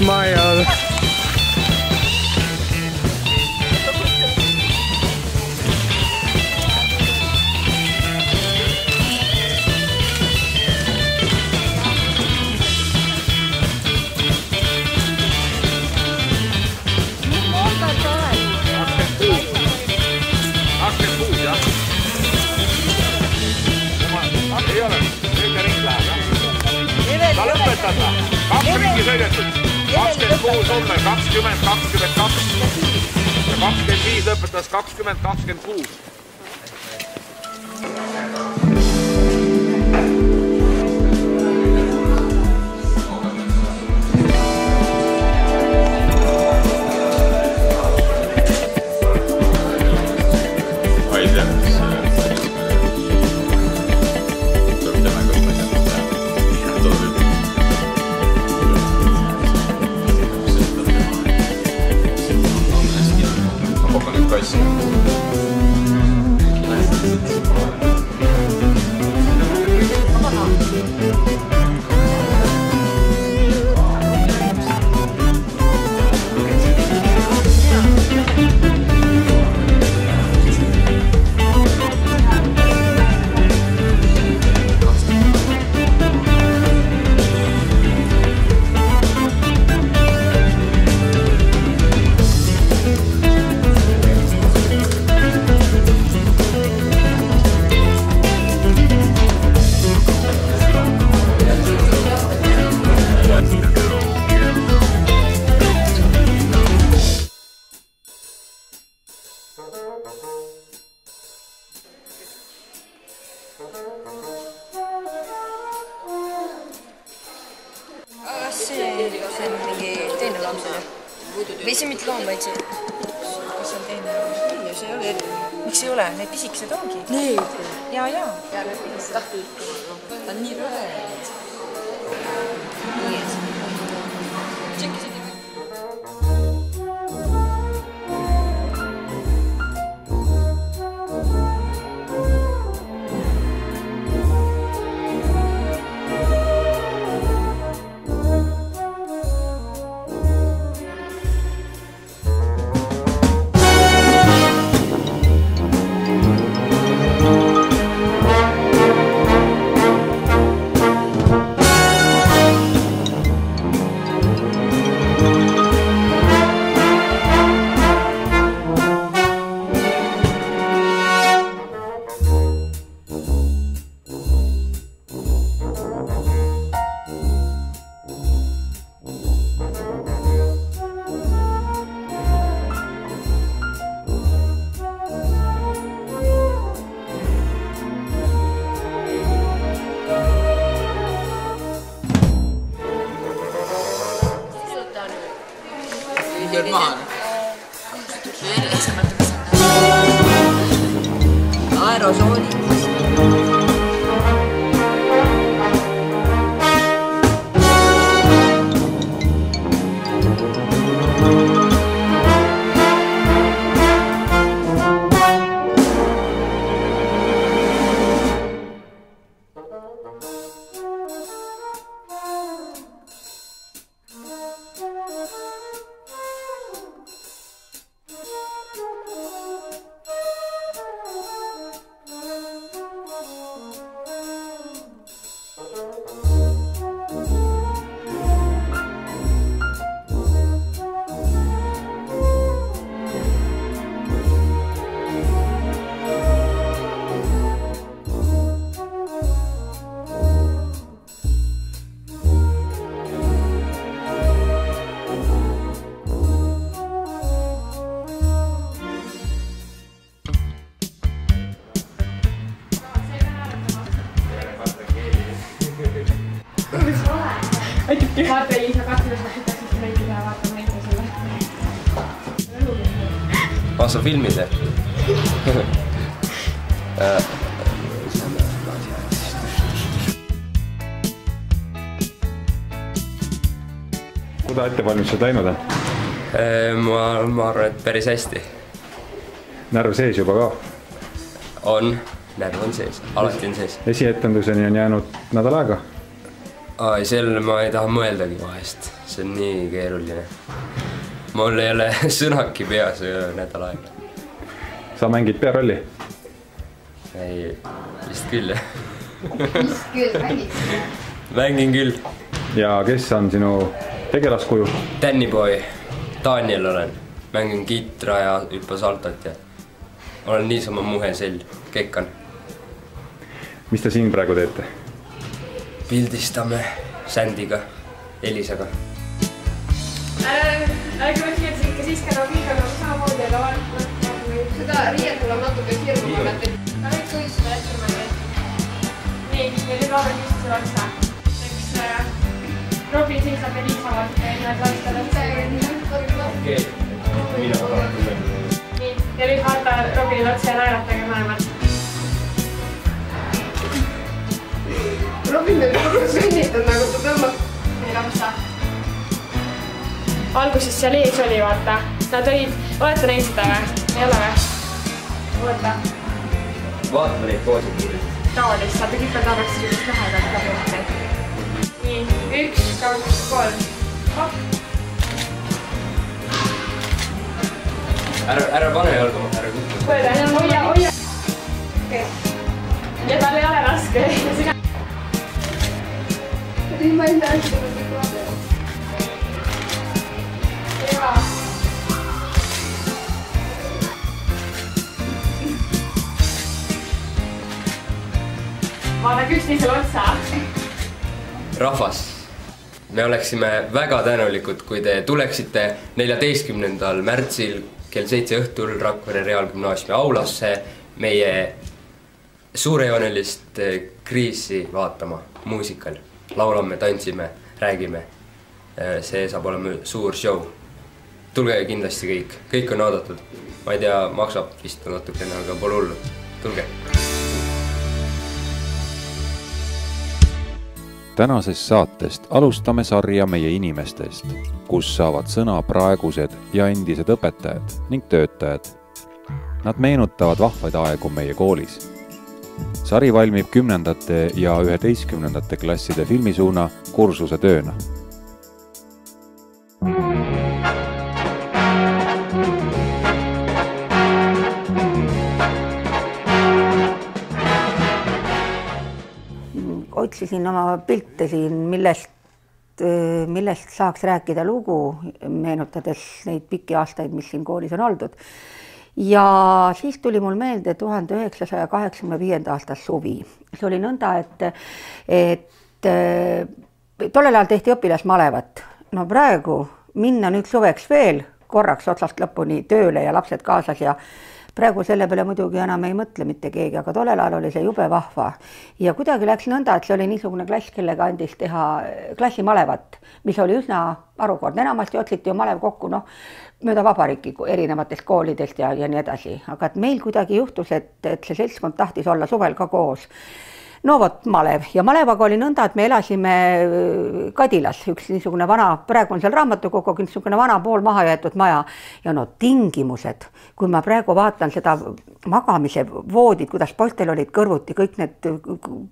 Smile. Ei ole, kõige ring läheb jah. Ta lõpetab ta. 2 ringi sõidetud. 26 homme, 20, 22 ja 25 lõpetas 20, 26. See on mingi teine laam selle. Või see mitte laam, vaid see... Kas see on teine laam? Ei, see ei ole eriline. Miks ei ole? Need pisikesed ongi. Need? Jaa. Ta on nii rõve. Tšekki seda. Vaata Liisa katsudes, ma ütleks, et meid teha, vaata meid selle. Vaasa filmide. Kuda ettevalmistused läinud on? Ma arvan, et päris hästi. Närv sees juba ka? On, närv on sees, alati on sees. Esietenduseni on jäänud nädal aega? Selle ma ei taha mõeldagi vahest, see on nii keeruline. Mul ei ole sõnaki peas nädal aega. Sa mängid pearolli? Ei, vist küll. Vist küll, mängid? Mängin küll. Ja kes on sinu tegelaskuju? Dannyboy, Daniel olen. Mängin kitra ja hüppa saltot ja olen niisama muhe sell, kekkan. Mis te siin praegu teete? Pildistame Sandiga, Elisaga. Ärge võtke ikka siis ka Robiga samamoodi, aga vaata. Seda riiet tuleb natuke hirmu mõneti. Ma võiks uistada ette mõelda. Nii, ja nüüd vaadake just selle otsa. Eks Robi seisab ja Liisa vaatab ja need lastele. Okei, mina vaatan. Nii, ja nüüd vaata Robile otsa ja naeratage mõlemad. Robin on juba sünnitud, nagu ta tõmbab. Nii lapsa. Alguses seal ees oli, vaata. Nad olid, olete näinud seda või? Ei ole või? Oota. Vaatame neid poosid. Taolist, saate kipel tagasi sellist lähedalt ka pealt. Nii, 1, 2, 3. Hopp. Ära pane jalga, ära kukku. Hoia. Okei. Ja tal ei ole raske. Ma ei näe seda kõik vaadata. Hea. Vaadake üksteisele otsa. Rahvas, me oleksime väga tänulikud, kui te tuleksite 14. märtsil kell 7 õhtul Rakvere Reaalgümnaasiumi aulasse meie suurejoonelist kriisi vaatama muusikal. Laulame, tantsime, räägime. See saab olema suur show. Tulge kindlasti kõik on oodatud. Ma ei tea, maksab vist natukene, aga pole hullu. Tulge. Tänasest saatest alustame sarja meie inimestest, kus saavad sõna praegused ja endised õpetajad ning töötajad. Nad meenutavad vahvaid aegu meie koolis. Sari valmib 10. ja 11. klasside filmisuuna kursuse tööna. Otsisin oma pilte siin, millest saaks rääkida lugu, meenutades neid pikki aastaid, mis siin koolis on oldud. Ja siis tuli mul meelde 1985. aasta suvi. See oli nõnda, et tollel ajal tehti õpilasmalevat. No praegu minna nüüd suveks veel korraks otsast lõpuni tööle ja lapsed kaasas ja praegu selle peale muidugi enam ei mõtle mitte keegi, aga tollel ajal oli see jube vahva. Ja kuidagi läks nõnda, et see oli niisugune klass, kellega andis teha klassimalevat, mis oli üsna arukordne. Enamasti otsiti ju malev kokku, mööda vabariiki erinevatest koolidest ja nii edasi. Aga et meil kuidagi juhtus, et see seltskond tahtis olla suvel ka koos. No vot, malev. Ja malevaga oli nõnda, et me elasime Kadilas, üks niisugune vana, praegu on seal raamatukogu, niisugune vana pool maha jäetud maja. Ja tingimused, kui ma praegu vaatan seda magamise voodit, kuidas poistel olid kõrvuti, kõik need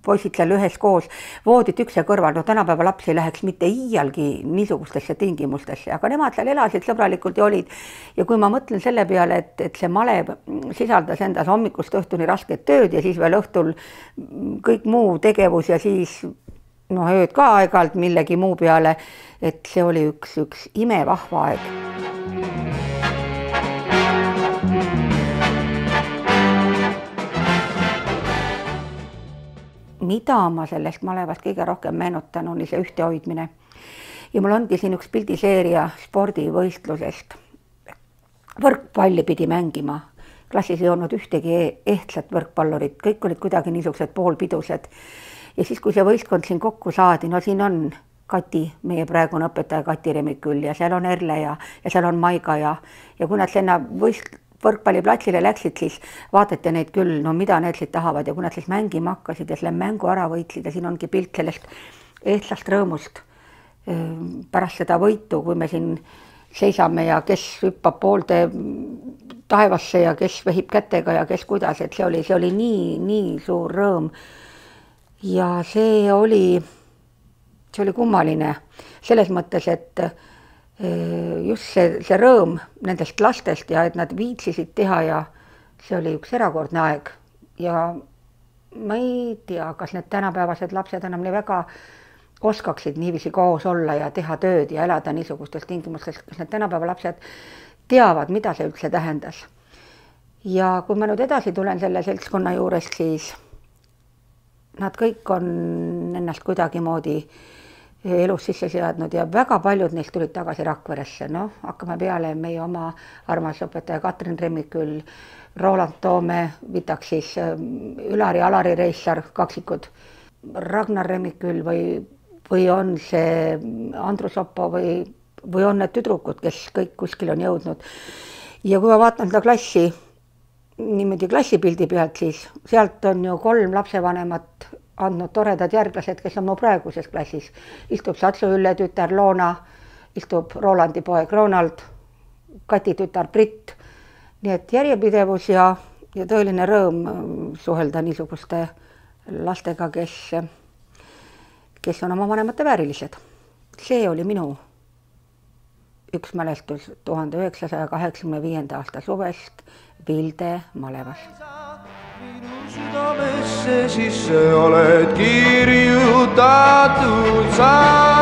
poisid seal ühes koos, voodid ükse kõrval, tänapäeva lapsi ei läheks mitte iialgi niisugustesse tingimustesse, aga nemad seal elasid sõbralikult ja olid. Ja kui ma mõtlen selle peale, et see malev sisaldas endas hommikust õhtuni rasket tööd ja siis veel õhtul kõik muu tegevus ja siis ööd ka aeg-ajalt millegi muu peale, et see oli üks imevahva aeg. Mida ma sellest malevast kõige rohkem meenutan, oli see ühtehoidmine. Ja mul ongi siin üks pildiseeria spordivõistlusest. Võrkpalli pidi mängima. Klassis ei olnud ühtegi ehtsat võrkpallurit, kõik olid kuidagi niisugused poolpidused. Ja siis, kui see võistkond siin kokku saadi, siin on Kati, meie praegune õpetaja Kati Remiküll ja seal on Erle ja seal on Maiga ja kui nad sinna võrkpalliplatsile läksid, siis vaadati neid küll, no mida need siis tahavad ja kui nad siis mängima hakkasid ja selle mängu ära võitsid ja siin ongi pilt sellest eestlast rõõmust pärast seda võitu, kui me siin seisame ja kes hüppab poolde taevasse ja kes vehib kätega ja kes kuidas, et see oli nii suur rõõm. Ja see oli kummaline selles mõttes, et just see rõõm nendest lastest ja et nad viitsisid teha ja see oli üks erakordne aeg. Ja ma ei tea, kas need tänapäevased lapsed enam nii väga oskaksid niiviisi koos olla ja teha tööd ja elada niisugustes tingimustes, kas need tänapäeva lapsed teavad, mida see üldse tähendas. Ja kui ma nüüd edasi tulen selle seltskonna juurest, siis nad kõik on ennast kuidagimoodi elus sisse seadnud ja väga paljud neist tulid tagasi Rakveresse. No, hakkame peale meie oma armas õpetaja Katrin Remiküll, Roland Toome, võtaks siis Ülari, Alari Reissar, kaksikud, Ragnar Remiküll või on see Andrus Oppo või on need tüdrukud, kes kõik kuskil on jõudnud. Ja kui ma vaatan seda klassi, niimoodi klassipildi pealt, siis sealt on ju 3 lapsevanemat andnud toredad järglased, kes on mu praeguses klassis. Istub Satsu Ülle tütar Loona, istub Rolandi poeg Ronald, Kati tütar Brit. Nii et järjepidevus ja tõeline rõõm suhelda niisuguste lastega, kes on oma vanemate väärilised. See oli minu üks mälestus 1985. aasta suvest Vilde malevas. Minu südamesse sisse oled kirjutatud sa.